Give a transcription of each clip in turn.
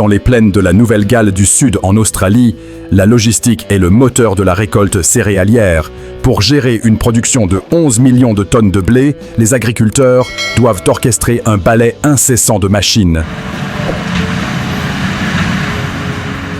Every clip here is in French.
Dans les plaines de la Nouvelle-Galles du Sud en Australie, la logistique est le moteur de la récolte céréalière. Pour gérer une production de 11 millions de tonnes de blé, les agriculteurs doivent orchestrer un balai incessant de machines.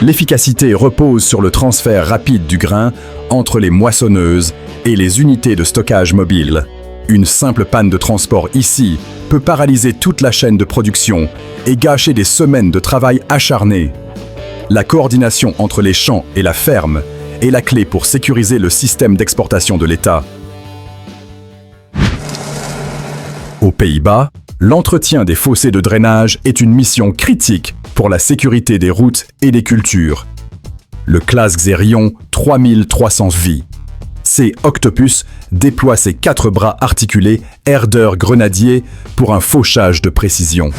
L'efficacité repose sur le transfert rapide du grain entre les moissonneuses et les unités de stockage mobiles. Une simple panne de transport ici peut paralyser toute la chaîne de production et gâcher des semaines de travail acharné. La coordination entre les champs et la ferme est la clé pour sécuriser le système d'exportation de l'État. Aux Pays-Bas, l'entretien des fossés de drainage est une mission critique pour la sécurité des routes et des cultures. Le Claas-Xerion 3300 vit. C. Octopus déploie ses 4 bras articulés Herder Grenadier pour un fauchage de précision.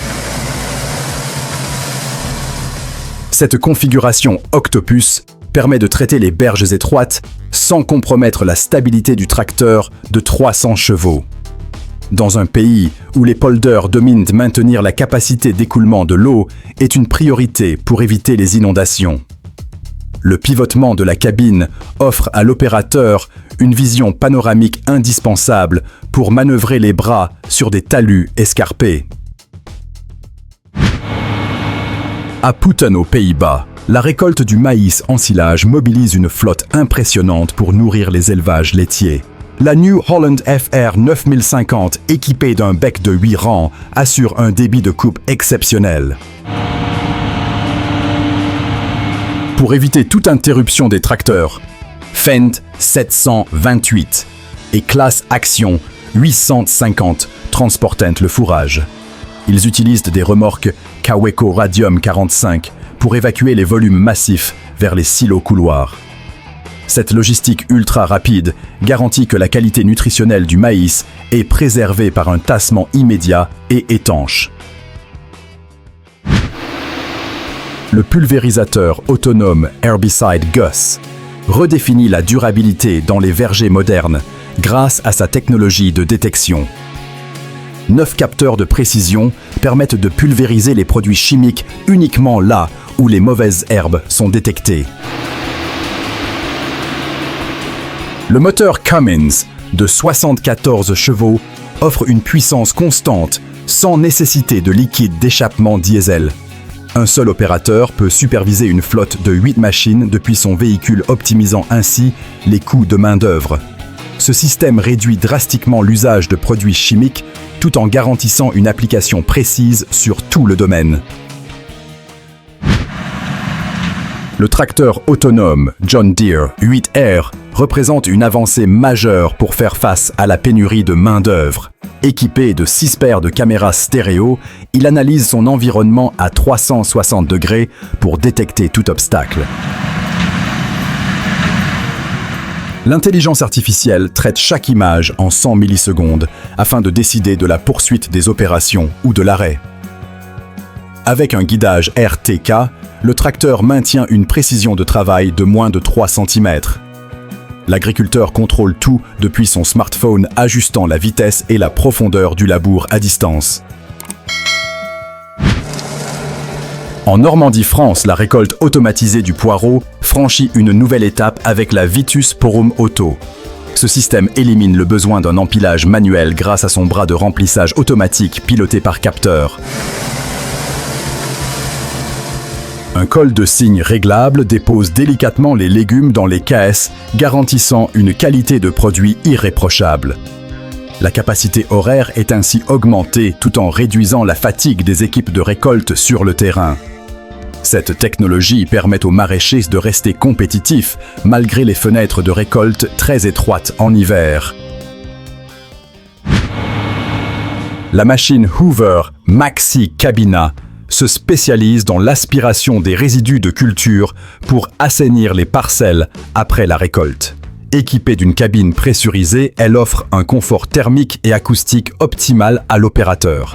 Cette configuration Octopus permet de traiter les berges étroites sans compromettre la stabilité du tracteur de 300 chevaux. Dans un pays où les polders dominent, maintenir la capacité d'écoulement de l'eau est une priorité pour éviter les inondations. Le pivotement de la cabine offre à l'opérateur une vision panoramique indispensable pour manœuvrer les bras sur des talus escarpés. À Putten aux Pays-Bas, la récolte du maïs en silage mobilise une flotte impressionnante pour nourrir les élevages laitiers. La New Holland FR 9050, équipée d'un bec de 8 rangs, assure un débit de coupe exceptionnel. Pour éviter toute interruption des tracteurs, Fendt 728 et Claas Action 850 transportent le fourrage. Ils utilisent des remorques Kaweco Radium 45 pour évacuer les volumes massifs vers les silos couloirs. Cette logistique ultra rapide garantit que la qualité nutritionnelle du maïs est préservée par un tassement immédiat et étanche. Le pulvérisateur autonome Herbicide Gus redéfinit la durabilité dans les vergers modernes grâce à sa technologie de détection. 9 capteurs de précision permettent de pulvériser les produits chimiques uniquement là où les mauvaises herbes sont détectées. Le moteur Cummins de 74 chevaux offre une puissance constante sans nécessité de liquide d'échappement diesel. Un seul opérateur peut superviser une flotte de 8 machines depuis son véhicule, optimisant ainsi les coûts de main-d'œuvre. Ce système réduit drastiquement l'usage de produits chimiques tout en garantissant une application précise sur tout le domaine. Le tracteur autonome John Deere 8R représente une avancée majeure pour faire face à la pénurie de main-d'œuvre. Équipé de 6 paires de caméras stéréo, il analyse son environnement à 360 degrés pour détecter tout obstacle. L'intelligence artificielle traite chaque image en 100 millisecondes afin de décider de la poursuite des opérations ou de l'arrêt. Avec un guidage RTK, le tracteur maintient une précision de travail de moins de 3 cm. L'agriculteur contrôle tout depuis son smartphone, ajustant la vitesse et la profondeur du labour à distance. En Normandie, France, la récolte automatisée du poireau franchit une nouvelle étape avec la Vitus Porum Auto. Ce système élimine le besoin d'un empilage manuel grâce à son bras de remplissage automatique piloté par capteur. Un col de cygne réglable dépose délicatement les légumes dans les caisses, garantissant une qualité de produit irréprochable. La capacité horaire est ainsi augmentée tout en réduisant la fatigue des équipes de récolte sur le terrain. Cette technologie permet aux maraîchers de rester compétitifs malgré les fenêtres de récolte très étroites en hiver. La machine Hoover Maxi Cabina se spécialise dans l'aspiration des résidus de culture pour assainir les parcelles après la récolte. Équipée d'une cabine pressurisée, elle offre un confort thermique et acoustique optimal à l'opérateur.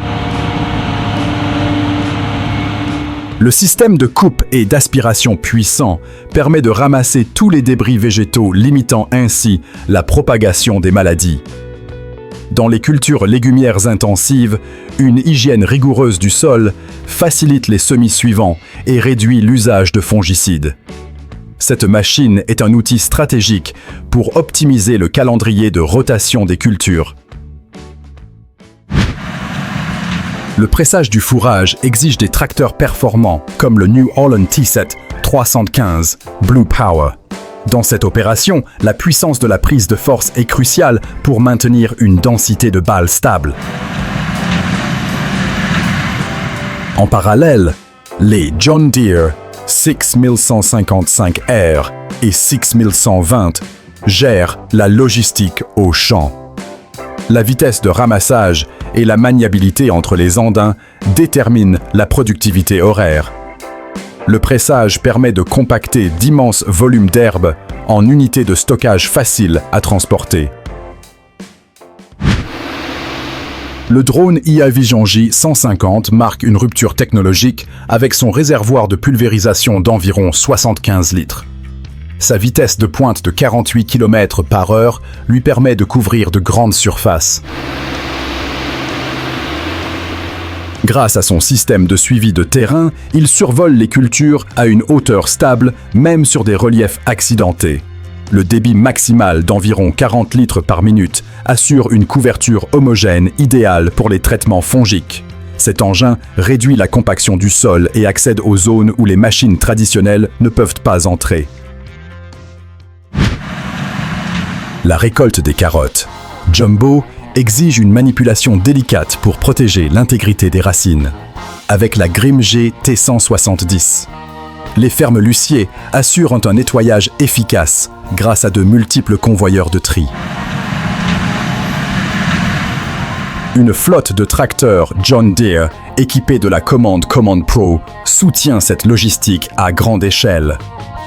Le système de coupe et d'aspiration puissant permet de ramasser tous les débris végétaux, limitant ainsi la propagation des maladies. Dans les cultures légumières intensives, une hygiène rigoureuse du sol facilite les semis suivants et réduit l'usage de fongicides. Cette machine est un outil stratégique pour optimiser le calendrier de rotation des cultures. Le pressage du fourrage exige des tracteurs performants comme le New Holland T7 315 Blue Power. Dans cette opération, la puissance de la prise de force est cruciale pour maintenir une densité de balles stable. En parallèle, les John Deere 6155R et 6120 gèrent la logistique au champ. La vitesse de ramassage et la maniabilité entre les andins déterminent la productivité horaire. Le pressage permet de compacter d'immenses volumes d'herbe en unités de stockage faciles à transporter. Le drone IA Vision J150 marque une rupture technologique avec son réservoir de pulvérisation d'environ 75 litres. Sa vitesse de pointe de 48 km/h lui permet de couvrir de grandes surfaces. Grâce à son système de suivi de terrain, il survole les cultures à une hauteur stable, même sur des reliefs accidentés. Le débit maximal d'environ 40 litres par minute assure une couverture homogène idéale pour les traitements fongiques. Cet engin réduit la compaction du sol et accède aux zones où les machines traditionnelles ne peuvent pas entrer. La récolte des carottes. Jumbo exige une manipulation délicate pour protéger l'intégrité des racines. Avec la Grimm G T170, les fermes Lucier assurent un nettoyage efficace grâce à de multiples convoyeurs de tri. Une flotte de tracteurs John Deere équipés de la Command Pro soutient cette logistique à grande échelle.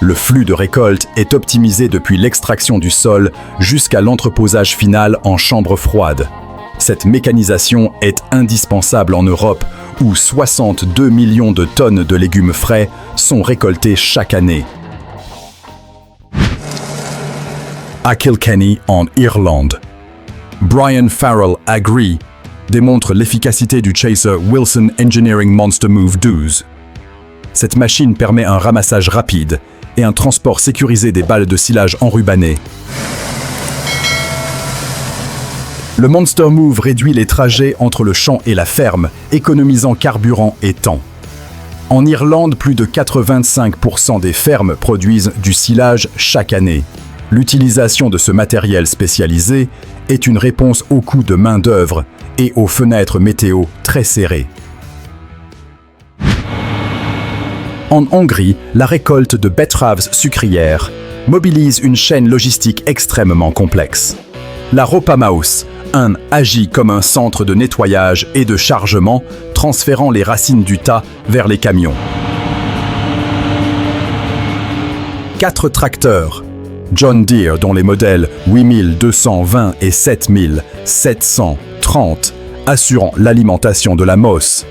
Le flux de récolte est optimisé depuis l'extraction du sol jusqu'à l'entreposage final en chambre froide. Cette mécanisation est indispensable en Europe où 62 millions de tonnes de légumes frais sont récoltés chaque année. À Kilkenny, en Irlande, Brian Farrell Agri démontre l'efficacité du Chaser Wilson Engineering Monster Move 12. Cette machine permet un ramassage rapide et un transport sécurisé des balles de silage enrubannées. Le Monster Move réduit les trajets entre le champ et la ferme, économisant carburant et temps. En Irlande, plus de 85% des fermes produisent du silage chaque année. L'utilisation de ce matériel spécialisé est une réponse aux coûts de main-d'œuvre et aux fenêtres météo très serrées. En Hongrie, la récolte de betteraves sucrières mobilise une chaîne logistique extrêmement complexe. La Ropamaus agit comme un centre de nettoyage et de chargement, transférant les racines du tas vers les camions. 4 tracteurs John Deere, dont les modèles 8220 et 7730, assurant l'alimentation de la Moss.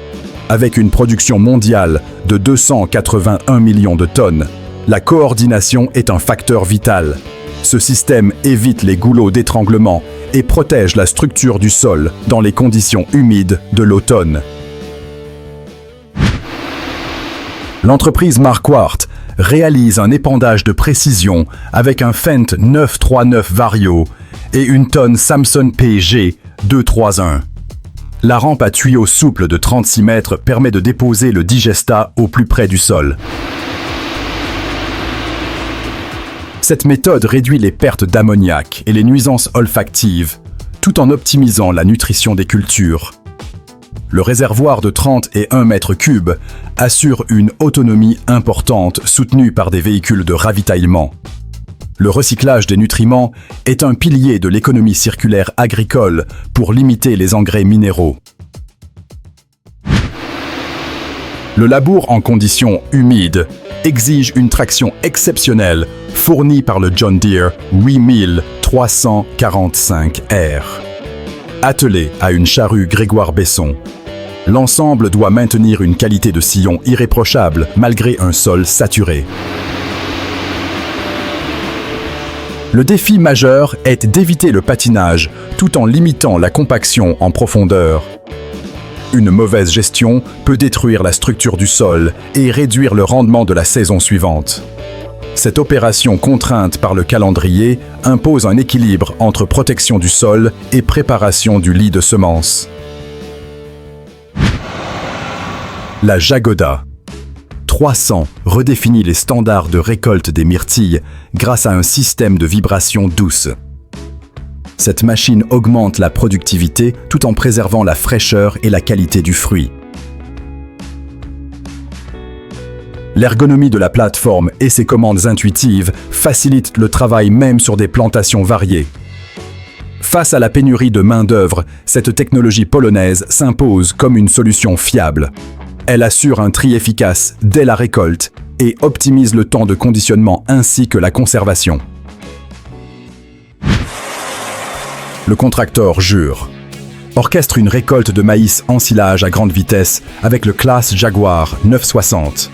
Avec une production mondiale de 281 millions de tonnes, la coordination est un facteur vital. Ce système évite les goulots d'étranglement et protège la structure du sol dans les conditions humides de l'automne. L'entreprise Marquardt réalise un épandage de précision avec un Fendt 939 Vario et une tonne Samson PG 231. La rampe à tuyaux souple de 36 mètres permet de déposer le digestat au plus près du sol. Cette méthode réduit les pertes d'ammoniac et les nuisances olfactives, tout en optimisant la nutrition des cultures. Le réservoir de 31 mètres cubes assure une autonomie importante soutenue par des véhicules de ravitaillement. Le recyclage des nutriments est un pilier de l'économie circulaire agricole pour limiter les engrais minéraux. Le labour en conditions humides exige une traction exceptionnelle fournie par le John Deere 8345R. Attelé à une charrue Grégoire Besson, L'ensemble doit maintenir une qualité de sillon irréprochable malgré un sol saturé. Le défi majeur est d'éviter le patinage tout en limitant la compaction en profondeur. Une mauvaise gestion peut détruire la structure du sol et réduire le rendement de la saison suivante. Cette opération contrainte par le calendrier impose un équilibre entre protection du sol et préparation du lit de semences. La Jagoda 300 redéfinit les standards de récolte des myrtilles grâce à un système de vibration douce. Cette machine augmente la productivité tout en préservant la fraîcheur et la qualité du fruit. L'ergonomie de la plateforme et ses commandes intuitives facilitent le travail même sur des plantations variées. Face à la pénurie de main-d'œuvre, cette technologie polonaise s'impose comme une solution fiable. Elle assure un tri efficace dès la récolte et optimise le temps de conditionnement ainsi que la conservation. Le contracteur Jure orchestre une récolte de maïs en silage à grande vitesse avec le Claas Jaguar 960.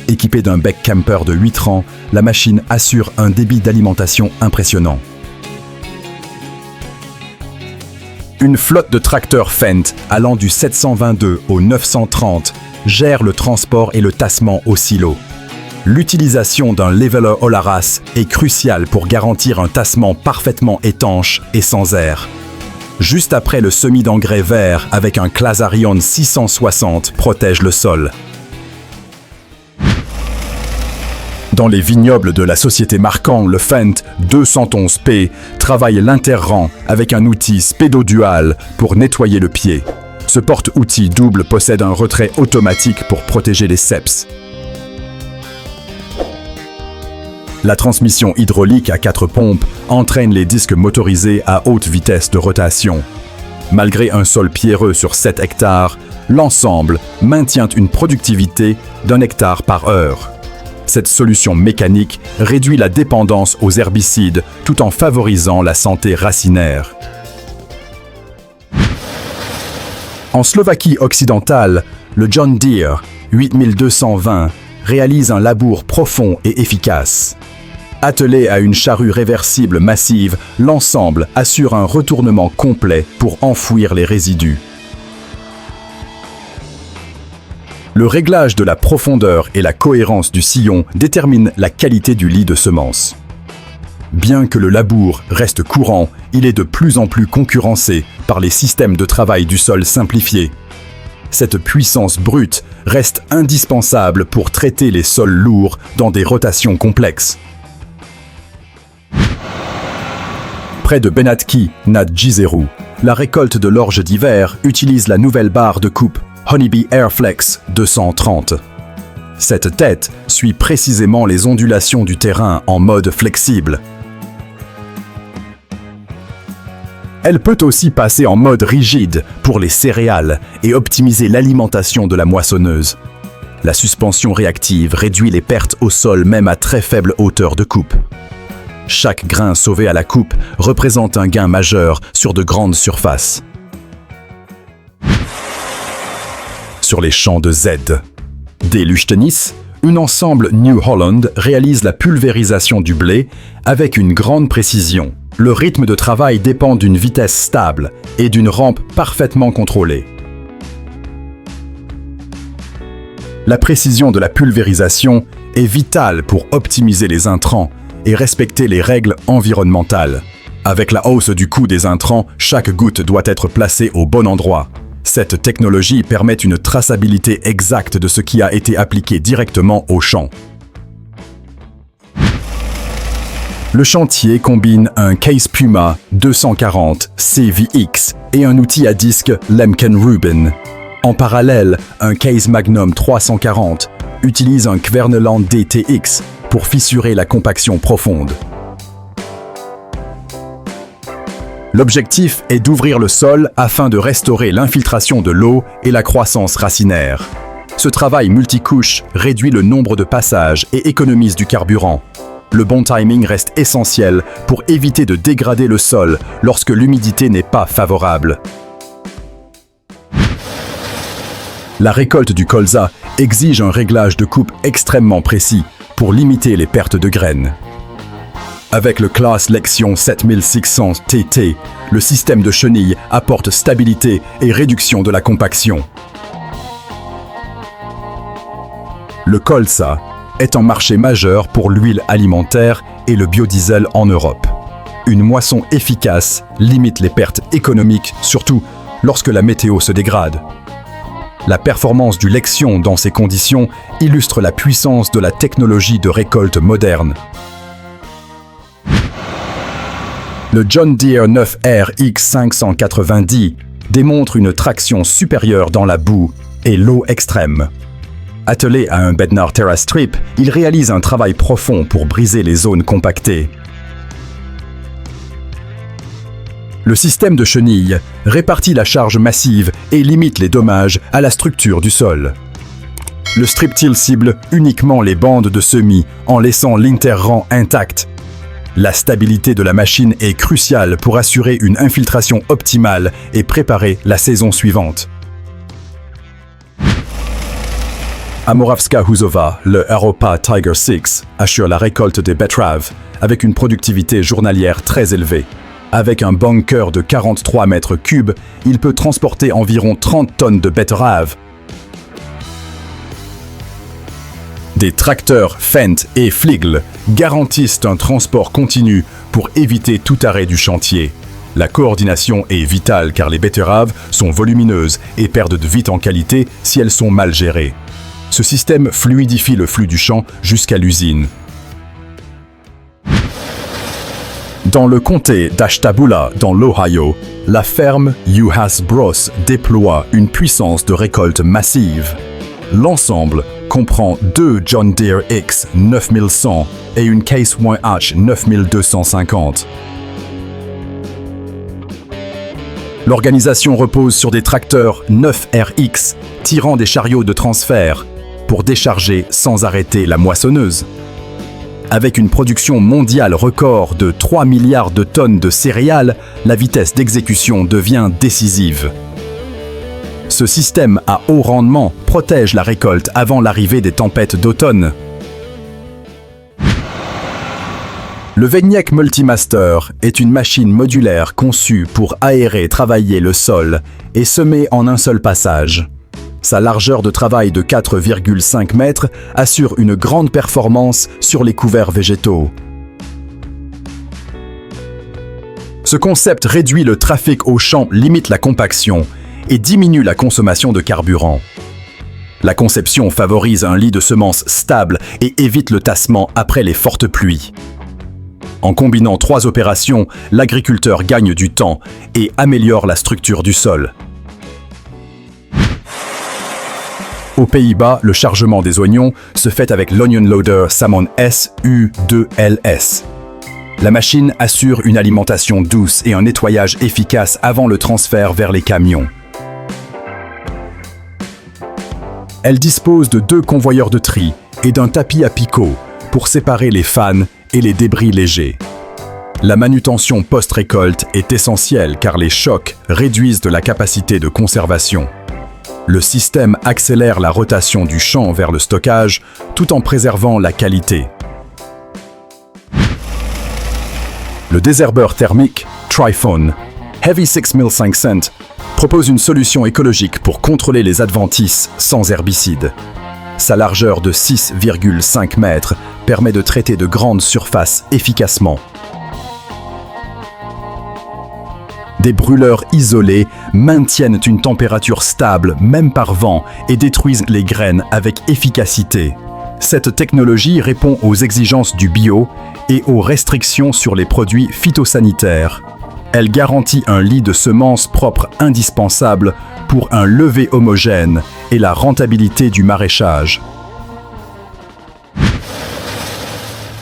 Équipée d'un bec camper de 8 rangs, la machine assure un débit d'alimentation impressionnant. Une flotte de tracteurs Fendt allant du 722 au 930 gère le transport et le tassement au silo. L'utilisation d'un leveler Olaras est cruciale pour garantir un tassement parfaitement étanche et sans air. Juste après, le semis d'engrais vert avec un Clasarion 660 protège le sol. Dans les vignobles de la société Marcan, le Fendt 211P travaille l'interrang avec un outil spédodual pour nettoyer le pied. Ce porte-outil double possède un retrait automatique pour protéger les ceps. La transmission hydraulique à 4 pompes entraîne les disques motorisés à haute vitesse de rotation. Malgré un sol pierreux sur 7 hectares, l'ensemble maintient une productivité d'1 hectare par heure. Cette solution mécanique réduit la dépendance aux herbicides tout en favorisant la santé racinaire. En Slovaquie occidentale, le John Deere 8220 réalise un labour profond et efficace. Attelé à une charrue réversible massive, l'ensemble assure un retournement complet pour enfouir les résidus. Le réglage de la profondeur et la cohérence du sillon déterminent la qualité du lit de semences. Bien que le labour reste courant, il est de plus en plus concurrencé par les systèmes de travail du sol simplifiés. Cette puissance brute reste indispensable pour traiter les sols lourds dans des rotations complexes. Près de Benátky nad Jizerou, la récolte de l'orge d'hiver utilise la nouvelle barre de coupe Honeybee Airflex 230. Cette tête suit précisément les ondulations du terrain en mode flexible. Elle peut aussi passer en mode rigide pour les céréales et optimiser l'alimentation de la moissonneuse. La suspension réactive réduit les pertes au sol même à très faible hauteur de coupe. Chaque grain sauvé à la coupe représente un gain majeur sur de grandes surfaces. Sur les champs de Z. Dès Luchtenice, un ensemble New Holland réalise la pulvérisation du blé avec une grande précision. Le rythme de travail dépend d'une vitesse stable et d'une rampe parfaitement contrôlée. La précision de la pulvérisation est vitale pour optimiser les intrants et respecter les règles environnementales. Avec la hausse du coût des intrants, chaque goutte doit être placée au bon endroit. Cette technologie permet une traçabilité exacte de ce qui a été appliqué directement au champ. Le chantier combine un Case Puma 240 CVX et un outil à disque Lemken Rubin. En parallèle, un Case Magnum 340 utilise un Kverneland DTX pour fissurer la compaction profonde. L'objectif est d'ouvrir le sol afin de restaurer l'infiltration de l'eau et la croissance racinaire. Ce travail multicouche réduit le nombre de passages et économise du carburant. Le bon timing reste essentiel pour éviter de dégrader le sol lorsque l'humidité n'est pas favorable. La récolte du colza exige un réglage de coupe extrêmement précis pour limiter les pertes de graines. Avec le Claas Lexion 7600 TT, le système de chenille apporte stabilité et réduction de la compaction. Le colza est un marché majeur pour l'huile alimentaire et le biodiesel en Europe. Une moisson efficace limite les pertes économiques, surtout lorsque la météo se dégrade. La performance du Lexion dans ces conditions illustre la puissance de la technologie de récolte moderne. Le John Deere 9R X590 démontre une traction supérieure dans la boue et l'eau extrême. Attelé à un Bednar Terra Strip, il réalise un travail profond pour briser les zones compactées. Le système de chenille répartit la charge massive et limite les dommages à la structure du sol. Le strip-till cible uniquement les bandes de semis en laissant l'interrang intact. La stabilité de la machine est cruciale pour assurer une infiltration optimale et préparer la saison suivante. À Moravska Huzova, le Europa Tiger 6 assure la récolte des betteraves avec une productivité journalière très élevée. Avec un bunker de 43 mètres cubes, il peut transporter environ 30 tonnes de betteraves. Des tracteurs Fendt et Fliegl garantissent un transport continu pour éviter tout arrêt du chantier. La coordination est vitale car les betteraves sont volumineuses et perdent de vite en qualité si elles sont mal gérées. Ce système fluidifie le flux du champ jusqu'à l'usine. Dans le comté d'Ashtabula, dans l'Ohio, la ferme Juhas Bros déploie une puissance de récolte massive. L'ensemble comprend deux John Deere X 9100 et une Case H 9250. L'organisation repose sur des tracteurs 9RX tirant des chariots de transfert pour décharger sans arrêter la moissonneuse. Avec une production mondiale record de 3 milliards de tonnes de céréales, la vitesse d'exécution devient décisive. Ce système à haut rendement protège la récolte avant l'arrivée des tempêtes d'automne. Le Weigneck Multimaster est une machine modulaire conçue pour aérer et travailler le sol et semer en un seul passage. Sa largeur de travail de 4,5 mètres assure une grande performance sur les couverts végétaux. Ce concept réduit le trafic au champ, limite la compaction et diminue la consommation de carburant. La conception favorise un lit de semences stable et évite le tassement après les fortes pluies. En combinant 3 opérations, l'agriculteur gagne du temps et améliore la structure du sol. Aux Pays-Bas, le chargement des oignons se fait avec l'Onion Loader Samon SU2LS. La machine assure une alimentation douce et un nettoyage efficace avant le transfert vers les camions. Elle dispose de 2 convoyeurs de tri et d'un tapis à picot pour séparer les fans et les débris légers. La manutention post-récolte est essentielle car les chocs réduisent de la capacité de conservation. Le système accélère la rotation du champ vers le stockage tout en préservant la qualité. Le désherbeur thermique Tryphon Heavy 6500 propose une solution écologique pour contrôler les adventices sans herbicides. Sa largeur de 6,5 mètres permet de traiter de grandes surfaces efficacement. Des brûleurs isolés maintiennent une température stable, même par vent, et détruisent les graines avec efficacité. Cette technologie répond aux exigences du bio et aux restrictions sur les produits phytosanitaires. Elle garantit un lit de semences propre indispensable pour un lever homogène et la rentabilité du maraîchage.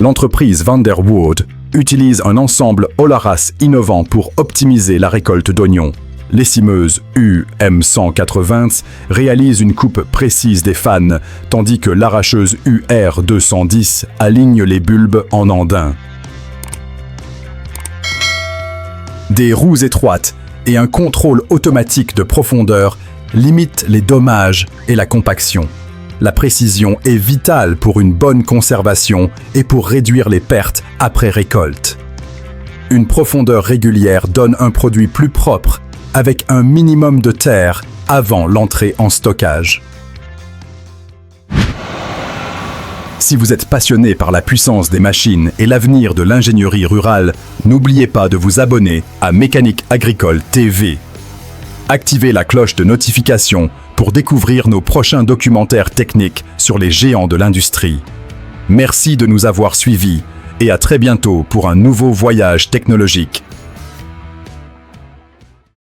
L'entreprise Vanderwood utilise un ensemble Olaras innovant pour optimiser la récolte d'oignons. L'essimeuse UM180 réalise une coupe précise des fans, tandis que l'arracheuse UR210 aligne les bulbes en andin. Des roues étroites et un contrôle automatique de profondeur limite les dommages et la compaction. La précision est vitale pour une bonne conservation et pour réduire les pertes après récolte. Une profondeur régulière donne un produit plus propre, avec un minimum de terre avant l'entrée en stockage. Si vous êtes passionné par la puissance des machines et l'avenir de l'ingénierie rurale, n'oubliez pas de vous abonner à Mécanique Agricole TV. Activez la cloche de notification pour découvrir nos prochains documentaires techniques sur les géants de l'industrie. Merci de nous avoir suivis et à très bientôt pour un nouveau voyage technologique